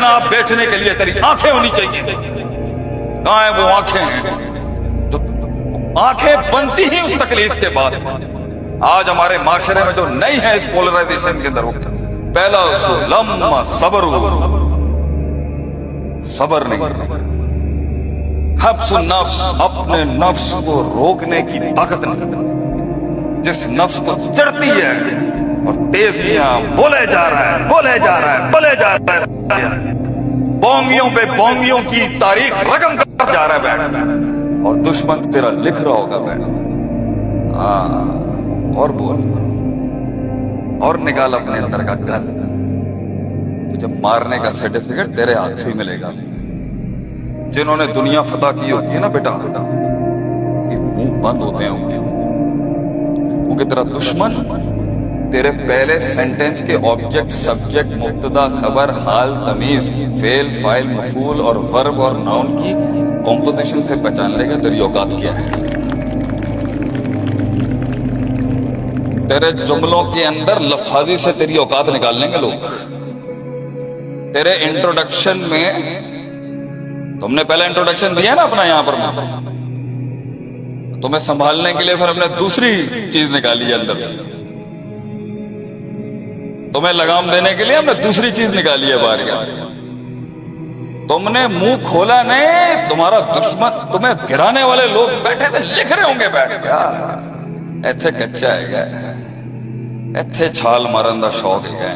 اپنا آپ بیچنے کے لیے تیری آنکھیں ہونی چاہیے. کہاں ہیں وہ آنکھیں جو آنکھیں بنتی ہی اس تکلیف کے بعد. آج ہمارے معاشرے میں جو نہیں ہے اس پولرائزیشن کے اندر وقت پہلا اصول لما صبر صبر نہیں. حبس النفس اپنے نفس کو روکنے کی طاقت نہیں. جس نفس کو چڑھتی ہے اور تیزیاں بولے جا رہا ہے بولے جا رہا ہے بولے جا رہا ہے بونگیوں پہ بونگیوں کی تاریخ رقم کر جا رہا ہے بیٹھ اور دشمن تیرا لکھ رہا ہوگا بیٹھ. ہاں اور بول اور نکال اپنے اندر کا گن. تجھے مارنے کا سرٹیفکیٹ تیرے ہاتھ سے ملے گا. جنہوں نے دنیا فتح کی ہوتی ہے نا بیٹا کہ منہ بند ہوتے ہیں کیونکہ تیرا دشمن تیرے پہلے سینٹنس کے آبجیکٹ سبجیکٹ مبتدا خبر حال تمیز فعل فاعل مفعول اور ورب اور ناؤن کی کمپوزیشن سے پہچان لے گا تیری اوقات کیا ہے. تیرے جملوں کے اندر لفاظی سے تیری اوقات نکال لیں گے لوگ. تیرے انٹروڈکشن میں تم نے پہلا انٹروڈکشن دیا نا اپنا یہاں پر تمہیں سنبھالنے کے لیے پھر ہم نے دوسری چیز نکالی ہے اندر سے. تمہیں لگام دینے کے لیے ہم نے دوسری چیز نکالی ہے باہر. تم نے منہ کھولا نہیں, تمہارا دشمن تمہیں گرانے والے لوگ بیٹھے تھے لکھ رہے ہوں گے بیٹھ گیا ایتھے کچا ہے گیا ایتھے چھال مارن دا شوق ہے.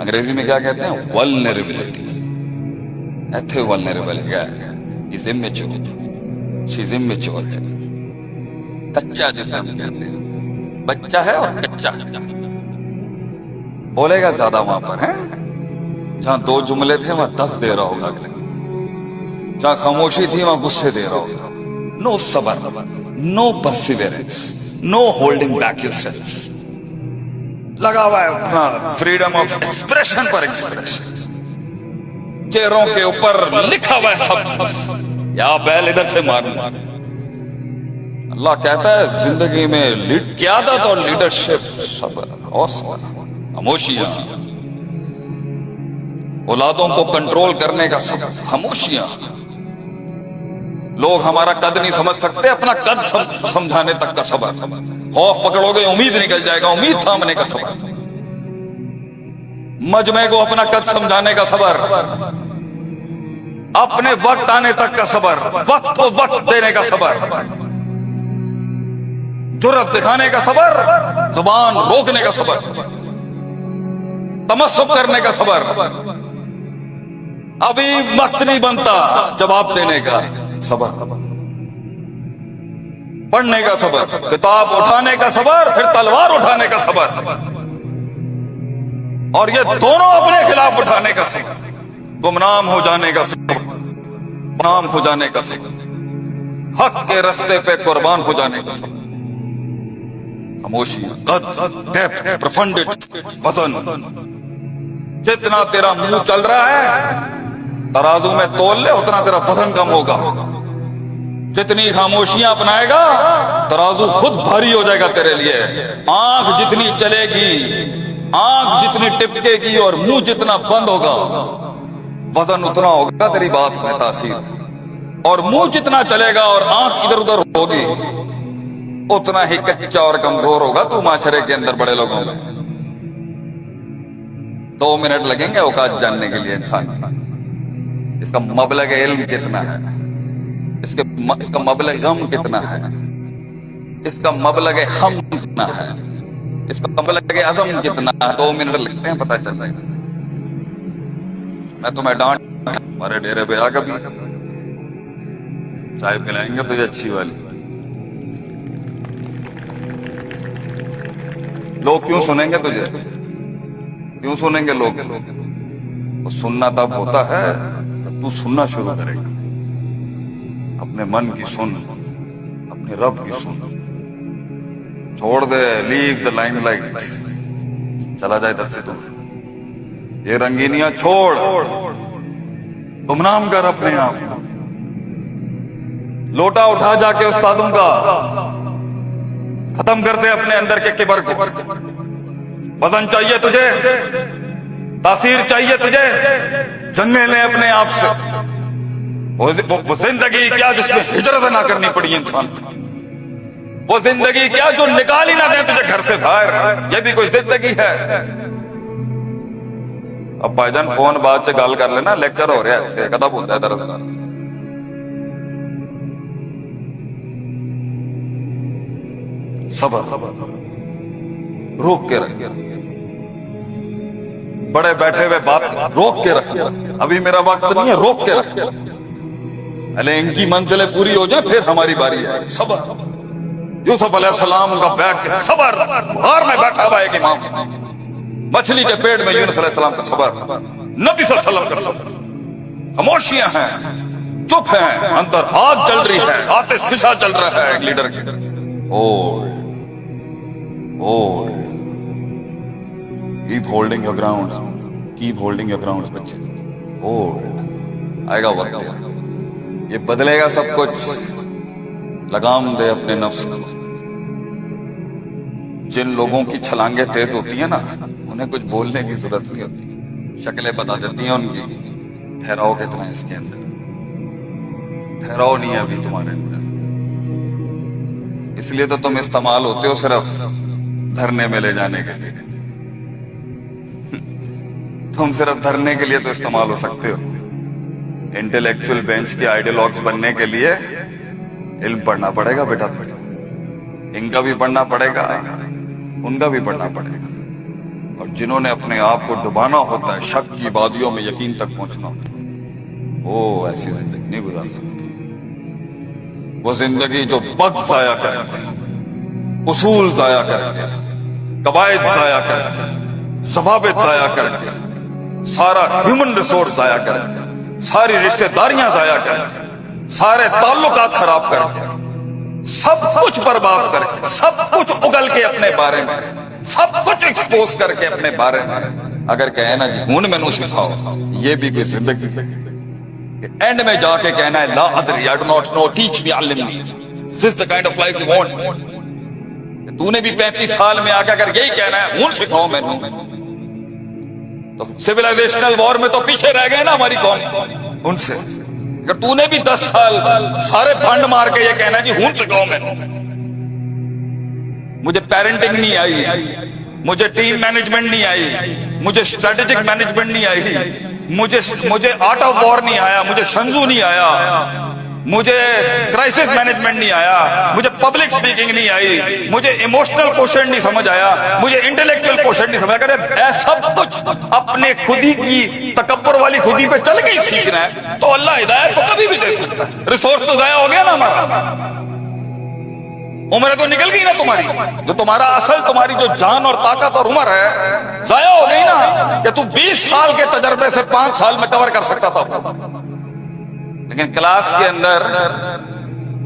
انگریزی میں کیا کہتے ہیں vulnerability. ایتھے vulnerable ہے is immature she's immature ہے. کچا جسے ہم کہتے ہیں بچہ ہے اور کچا بولے گا زیادہ وہاں پر ہے. جہاں 2 جملے تھے وہاں 10 دے رہا ہوگا اگلے. جہاں خاموشی تھی وہاں غصے دے رہا ہوگا. نو صبر نو پرسیورنس نو ہولڈنگ بیک یور سیلف. لگا ہوا ہے اپنا freedom of expression per expression. چہروں کے اوپر لکھا ہوا ہے سب یا بیل ادھر سے مارنا. اللہ کہتا ہے زندگی میں قیادت اور لیڈرشپ صبر حوصلہ خاموشیاں. اولادوں کو کنٹرول کرنے کا صبر خاموشیاں. لوگ ہمارا قد نہیں سمجھ سکتے اپنا قد سمجھانے تک کا صبر. خوف پکڑو گے امید نکل جائے گا امید تھامنے کا صبر. مجمع کو اپنا قد سمجھانے کا صبر. اپنے وقت آنے تک کا صبر. وقت کو وقت دینے کا صبر. جرأت دکھانے کا صبر. زبان روکنے کا صبر. تمسک کرنے کا صبر. ابھی وقت نہیں بنتا جواب دینے کا صبر. پڑھنے کا صبر. کتاب اٹھانے کا صبر پھر تلوار اٹھانے کا صبر. اور یہ دونوں اپنے خلاف اٹھانے کا صبر. گمنام ہو جانے کا صبر گمنام ہو جانے کا صبر. حق کے رستے پہ قربان ہو جانے کا صبر. خاموشی قد ڈیپتھ پروفنڈیٹی وزن. جتنا تیرا منہ چل رہا ہے ترازو میں تول لے اتنا تیرا وزن کم ہوگا. جتنی خاموشیاں اپنائے گا ترازو خود بھاری ہو جائے گا تیرے لیے. آنکھ جتنی چلے گی آنکھ جتنی ٹپکے گی اور منہ جتنا بند ہوگا وزن اتنا ہوگا تیری بات میں تاثیر. اور منہ جتنا چلے گا اور آنکھ ادھر ادھر ہوگی اتنا ہی کچا اور کمزور ہوگا تو معاشرے کے اندر بڑے لوگوں میں. 2 منٹ لگیں گے اوقات جاننے کے لیے انسان اس کا مبلغ علم کتنا ہے, اس کا مبلغ غم کتنا ہے, اس کا مبلغ ہم کتنا ہے, اس کا مبلغ عزم کتنا ہے. 2 منٹ لگتے ہیں پتہ چل جائے گا. میں تمہیں ڈانٹ ہمارے ڈیرے پہ آ کبھی چائے پلائیں گے تجھے اچھی والی. لوگ کیوں سنیں گے تجھے, کیوں سنیں گے لوگ؟ سننا تب ہوتا ہے جب تو سننا شروع کرے گا. اپنے من کی سن, اپنے رب کی سن. چھوڑ دے لیو دا لائم لائٹ. چلا جائے در سے تو یہ رنگینیاں چھوڑ. گمنام کر اپنے آپ. لوٹا اٹھا جا کے استادوں کا. ختم کر دے اپنے اندر کے کبر کو. وزن چاہیے تجھے تاثیر چاہیے تجھے جنگیں لیں اپنے آپ سے. وہ زندگی کیا جس میں ہجرت نہ کرنی پڑی انسان کو. وہ زندگی کیا جو نکال ہی نہ دیں تجھے گھر سے باہر. یہ بھی کوئی زندگی ہے. اب بھائی جان فون بعد سے گال کر لینا, لیکچر ہو رہا ہے ختم ہوتا ہے دراصل. صبر روک کے رکھ, بڑے بیٹھے ہوئے بات روک کے رکھ. ابھی میرا وقت نہیں ہے, روک کے رکھ. پہلے ان کی منزلیں پوری ہو جائیں پھر ہماری باری ہے. صبر. یوسف علیہ السلام کا بیٹھ کے صبر, بہار میں بیٹھا ہوا ایک امام, مچھلی کے پیٹ میں یونس علیہ السلام کا صبر, نبی صلی اللہ علیہ وسلم کا صبر. خاموشیاں ہیں, چپ ہیں, اندر آگ جل رہی ہے, آتش فشاں چل رہا ہے ایک لیڈر کی. keep holding your grounds, keep holding your grounds بچے. آئے گا وقت, یہ بدلے گا سب کچھ. لگام دے اپنے نفس کو. جن لوگوں کی چھلانگیں تیز ہوتی ہیں نا, انہیں کچھ بولنے کی ضرورت نہیں ہوتی, شکلیں بتا دیتی ہیں ان کی. ٹھہراؤ کتنا ہے اس کے اندر, ٹھہراؤ نہیں ہے ابھی تمہارے اندر. اس لیے تو تم استعمال ہوتے ہو صرف دھرنے میں لے جانے کے لیے. تم صرف دھرنے کے لیے تو استعمال ہو سکتے ہو. انٹلیکچوئل بینچ کے آئیڈیالوگز بننے کے لیے علم پڑھنا پڑے گا بیٹا. ان کا بھی پڑھنا پڑے گا, ان کا بھی پڑھنا پڑے گا. اور جنہوں نے اپنے آپ کو ڈبانا ہوتا ہے, شک کی وادیوں میں یقین تک پہنچنا ہوتا ہے, وہ ایسی زندگی نہیں گزار سکتی. وہ زندگی جو وقت ضائع کر کے, اصول ضائع کر کے, قواعد ضائع کر کے, ضوابط ضائع کر کے, سارا ہیومن ریسورس ضائع کر کے, ساری رشتہ داریاں ضائع کر کے, سارے تعلقات خراب کر کے, سب کچھ برباد کر کے, سب کچھ اگل کے اپنے بارے میں, سب کچھ ایکسپوز کر کے اپنے بارے میں اگر کہے نا جی ہوں مینوں سکھاؤ, یہ بھی کوئی زندگی ہے. اینڈ میں جا کے کہنا ہے لا ادری, I do not know, teach me, علمنی. This is the kind of life you want. تو نے بھی 35 سال میں آ کے اگر یہی کہنا ہے ہوں سکھاؤ مینوں, تو سیولائزیشنل وار میں تو پیچھے رہ گئے نا ہماری قوم ان سے. اگر تو نے بھی 10 سال سارے پھنڈ مار کے یہ کہنا ہے جی ہوں سکھاؤ مینوں. مجھے پیرنٹنگ نہیں آئی, مجھے ٹیم مینجمنٹ نہیں آئی, مجھے اسٹریٹجک مینجمنٹ نہیں آئی, مجھے آرٹ آف وار نہیں آیا, مجھے شنزو نہیں آیا, مجھے کرائسس مینجمنٹ نہیں آیا, مجھے پبلک سپیکنگ نہیں آئی, مجھے ایموشنل کوشچن نہیں سمجھ آیا, مجھے انٹلیکچوئل کوشچن نہیں سمجھ آیا. سب کچھ اپنے خودی کی تکبر والی خودی پہ چل کے ہی سیکھنا ہے تو اللہ ہدایت تو کبھی بھی دے سکتا ہے. ریسورس تو ضائع ہو گیا نا ہمارا, عمریں تو نکل گئی نا تمہاری, جو تمہارا اصل تمہاری جو جان اور طاقت اور عمر ہے ضائع ہو گئی نا. کہ تو 20 سال کے تجربے سے 5 سال میں کور کر سکتا تھا, لیکن کلاس کے اندر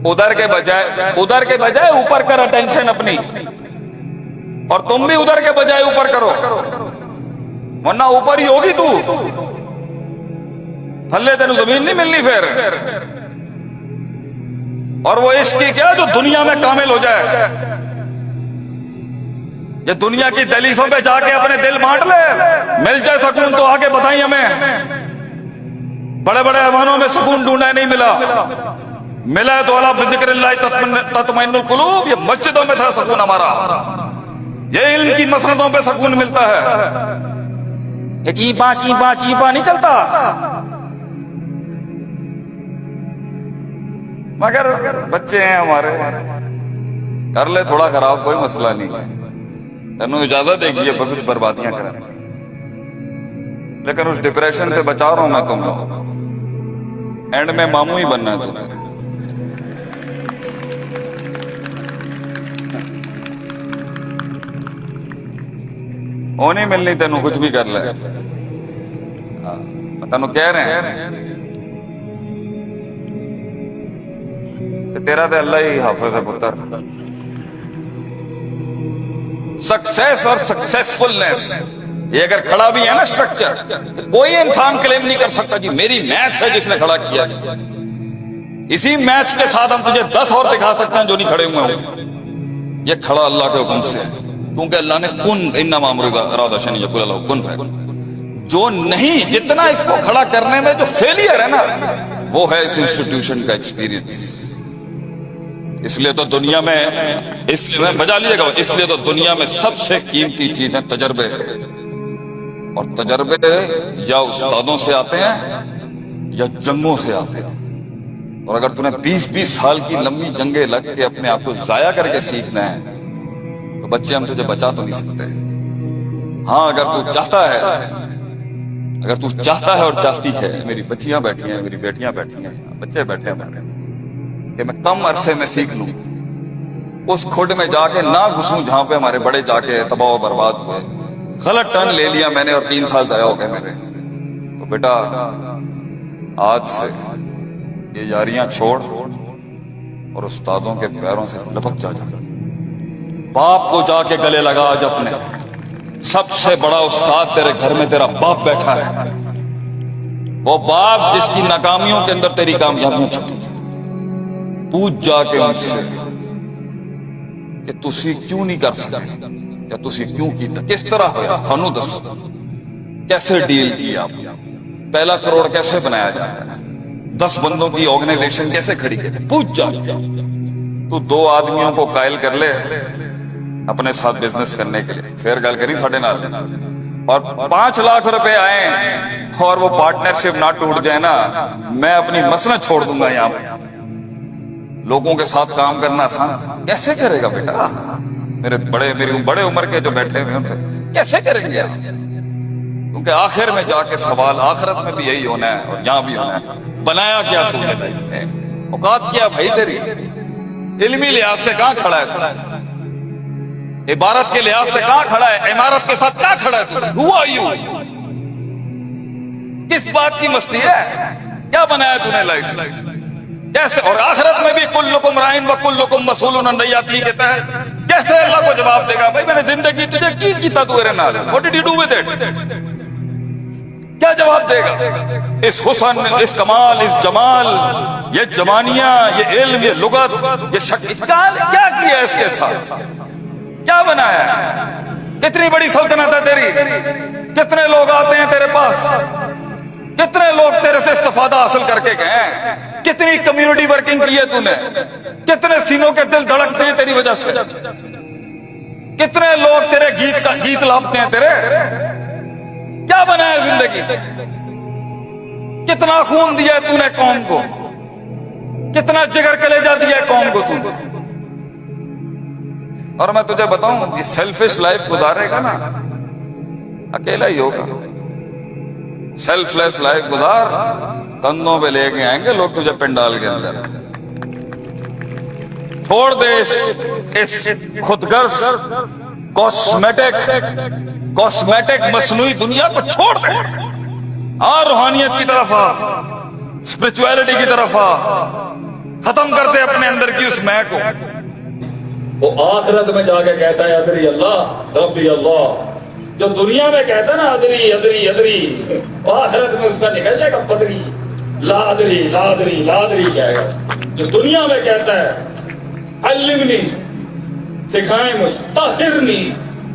ادھر کے بجائے اوپر کر اٹینشن اپنی, اور تم بھی ادھر کے بجائے اوپر کرو, ورنہ اوپر ہی ہوگی تو, تھلے تینوں زمین نہیں ملنی پھر. اور وہ عشق کی کیا جو دنیا میں کامل ہو جائے. یہ دنیا کی دہلیزوں پہ جا کے اپنے دل بانٹ لے, مل جائے سکون تو آگے بتائیں ہمیں. بڑے بڑے ایوانوں میں سکون ڈھونڈا نہیں ملا, ملا تو اللہ بذکر اللہ تطمئن القلوب. یہ مسجدوں میں تھا سکون ہمارا, یہ علم کی مسندوں پہ سکون ملتا ہے. یہ چیپا چیپا چیپا نہیں چلتا. مگر بچے ہیں ہمارے, کر لے تھوڑا خراب, کوئی مسئلہ نہیں ہے, تینوں اجازت دے گی یہ کچھ بربادیاں کریں, لیکن اس ڈپریشن سے بچا رہا ہوں میں تم. اینڈ میں ماموں ہی بننا ہے تمہیں. وہ نہیں ملنی تینوں, کچھ بھی کر لے. تینوں کہہ رہے ہیں کہ تیرا تو اللہ ہی حافظ ہے پتر. سکسیس اور سکسیسفلنس یہ اگر کھڑا بھی ہے نا اسٹرکچر, کوئی انسان کلیم نہیں کر سکتا جی میری میتھس ہے جس نے کھڑا کیا. اسی میتھس کے ساتھ ہم تجھے 10 اور دکھا سکتے ہیں جو نہیں کھڑے ہوئے ہوں. یہ کھڑا اللہ کے حکم سے ہے, کیونکہ اللہ نے کن انما امرہ اذا اراد شیئا ان یقول له کن فیکون. جو نہیں، جتنا اس کو کھڑا کرنے میں جو فیلئر ہے نا، وہ ہے اس انسٹیٹیوشن کا ایکسپیرینس۔ اس لیے تو دنیا میں، اس لیے بجا لیے گا، اس لیے تو دنیا میں سب سے قیمتی چیز ہے تجربے، اور تجربے یا استادوں سے آتے ہیں یا جنگوں سے آتے ہیں۔ اور اگر تمہیں 20-20 سال کی لمبی جنگیں لگ کے اپنے آپ کو ضائع کر کے سیکھنا ہے تو بچے ہم تجھے بچا تو نہیں سکتے۔ ہاں اگر تو چاہتا ہے، اگر تو چاہتا ہے اور چاہتی ہے، میری بچیاں بیٹھی ہیں، میری بیٹیاں بیٹھی ہیں، بچے بیٹھے ہیں کہ میں کم عرصے میں سیکھ لوں، اس کھڈ میں جا کے نہ گھسوں جہاں پہ ہمارے بڑے جا کے تباہ و برباد ہوئے، غلط ٹرن لے لیا میں نے اور 3 سال ضائع ہو گئے میرے۔ تو بیٹا آج سے یہ یاریاں چھوڑ اور استادوں کے پیروں سے لپک جا، باپ کو جا کے گلے لگا۔ آج اپنے سب سے بڑا استاد تیرے گھر میں تیرا باپ بیٹھا ہے، وہ باپ جس کی ناکامیوں کے اندر تیری کامیابیاں چھپی۔ پوچھ جا کے ان سے کہ تسی کیوں نہیں کر سکتے، یا تسی کیوں کیتا، کس طرح ہوا، سانو دسو کیسے ڈیل کیا، پہلا کروڑ کیسے بنایا جاتا ہے، 10 بندوں کی آرگنائزیشن کیسے کھڑی کی۔ پوچھ جا، تو 2 آدمیوں کو قائل کر لے اپنے ساتھ بزنس کرنے کے لیے، پھر گل کری ساڑھے نال، اور 5 لاکھ روپے آئیں اور وہ پارٹنرشپ نہ ٹوٹ جائے نا، میں اپنی مسند چھوڑ دوں گا یہاں پہ۔ لوگوں کے ساتھ کام کرنا آسان کیسے کرے گا بیٹا؟ میری بڑے عمر کے جو بیٹھے ہوئے ان سے کیسے کریں گے آپ؟ کیونکہ آخر میں جا کے سوال آخرت میں بھی یہی ہونا ہے اور یہاں بھی ہونا ہے، بنایا کیا تو نے، اوقات کیا بھائی تیری، علمی لحاظ سے کہاں کھڑا ہے، عبارت کے لحاظ سے کہاں کھڑا ہے، عمارت کے ساتھ کہاں کھڑا ہے، ہو آر یو، کس بات کی مستی ہے، کیا بنایا تو نے لائف کیسے؟ اور آخرت میں بھی کلکم رائن و کلکم مسئول عن رعیتہ کے تحت کیسے اللہ کو جواب دے گا؟ بھائی میں نے زندگی تجھے کی کیتا تو میرے نال، what did you do with it؟ کیا جواب دے گا؟ اس حسن، اس کمال، اس جمال، یہ جوانیاں، یہ علم، یہ لغت، یہ شکل، کیا کیا اس کے ساتھ، کیا بنایا؟ کتنی بڑی سلطنت ہے تیری، کتنے لوگ آتے ہیں تیرے پاس، کتنے لوگ تیرے سے استفادہ حاصل کر کے گئے ہیں، کتنی کمیونٹی ورکنگ کی ہے تو نے، کتنے سینوں کے دل دھڑکتے ہیں تیری وجہ سے، کتنے لوگ تیرے گیت لاپتے ہیں تیرے، کیا بنایا زندگی، کتنا خون دیا ہے تو نے قوم کو، کتنا جگر کلیجہ دیا ہے قوم کو تو۔ اور میں تجھے بتاؤں، یہ سیلفش لائف گزارے گا نا، اکیلا ہی ہوگا، سیلف لیس لائف گزار، کندھوں پہ لے کے آئیں گے لوگ تجھے پنڈال کے اندر۔ چھوڑ دے اس خود غرض کاسمیٹک مصنوعی دنیا کو چھوڑ دے، اور روحانیت کی طرف آ، اسپرچویلٹی کی طرف آ، ختم کر دے اپنے اندر کی اس میں کو۔ وہ آخرت میں جا کے کہتا ہے ادری اللہ ربی اللہ، جو دنیا میں کہتا ہے نا ادری ادری ادری، آخرت میں اس کا نکل جائے گا پدری، لا ادری لا ادری لا ادری کہے گا۔ جو دنیا میں کہتا ہے علمنی، سکھائیں مجھے، طہرنی،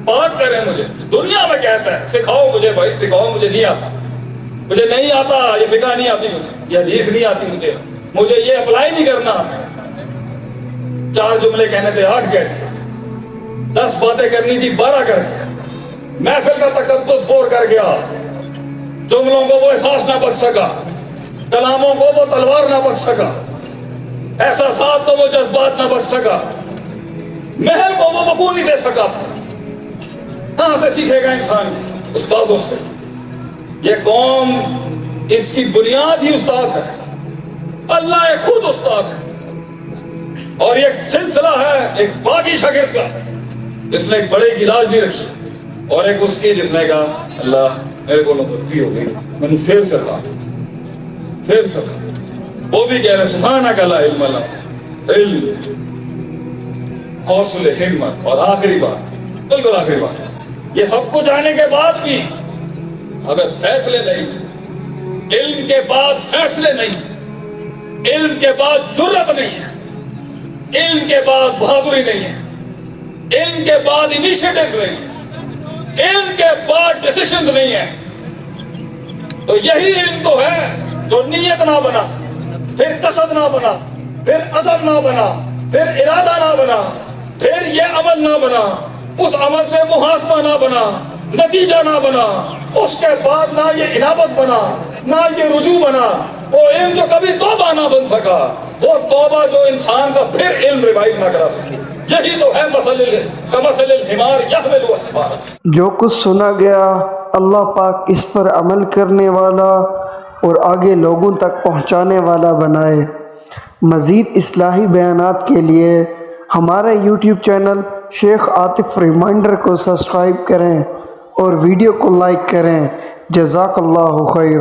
پاک کریں مجھے، دنیا میں کہتا ہے سکھاؤ مجھے بھائی سکھاؤ، مجھے نہیں آتا، مجھے نہیں آتا، یہ فقہ نہیں آتی مجھے، یہ حدیث نہیں آتی مجھے یہ اپلائی نہیں کرنا آتا۔ 4 جملے کہنے تھے 8 کہہ دیے، 10 باتیں کرنی تھی 12 کر دیا، محفل کا تقدس بور کر گیا، جملوں کو وہ احساس نہ بچ سکا، کلاموں کو وہ تلوار نہ بچ سکا، احساسات کو وہ جذبات نہ بچ سکا، محل کو وہ وقوع نہیں دے سکا۔ کہاں سے سیکھے گا انسان؟ استادوں سے۔ یہ قوم، اس کی بنیاد ہی استاد ہے، اللہ ایک خود استاد ہے، اور یہ سلسلہ ہے ایک باقی شاگرد کا جس نے ایک بڑے کی لاج نہیں رکھی، اور ایک اس کی جس نے کہا اللہ میرے کو غلطی ہو گئی، میں نے پھر سکھا، پھر سکھا۔ وہ بھی کہہ رہے سبحانک لا علم لنا، علم، حوصلے، ہمت، اور آخری بات، بالکل آخری بات، یہ سب کچھ آنے کے بعد بھی اگر فیصلے نہیں، علم کے بعد فیصلے نہیں، علم کے بعد جرأت نہیں ہے، علم کے بعد بہادری نہیں ہے، علم کے بعد انیشیٹیوز نہیں ہے، علم کے بعد ڈیسیشنز نہیں ہے، تو یہی علم تو ہے جو نیت نہ بنا، پھر قصد نہ بنا، پھر عزم نہ بنا، پھر ارادہ نہ بنا، پھر یہ عمل نہ بنا، اس عمل سے محاسبہ نہ بنا، نتیجہ نہ بنا، اس کے بعد نہ یہ انابت بنا، نہ یہ رجوع بنا، وہ علم جو کبھی توبہ نہ بن سکا، وہ توبہ جو انسان کا پھر علم ریوائیو نہ کرا سکی. یہی تو ہے کمثل الحمار یحمل اسفارا. جو کچھ سنا گیا اللہ پاک اس پر عمل کرنے والا اور آگے لوگوں تک پہنچانے والا بنائے. مزید اصلاحی بیانات کے لیے ہمارے یوٹیوب چینل شیخ عاطف ریمائنڈر کو سبسکرائب کریں اور ویڈیو کو لائک کریں. جزاک اللہ خیر.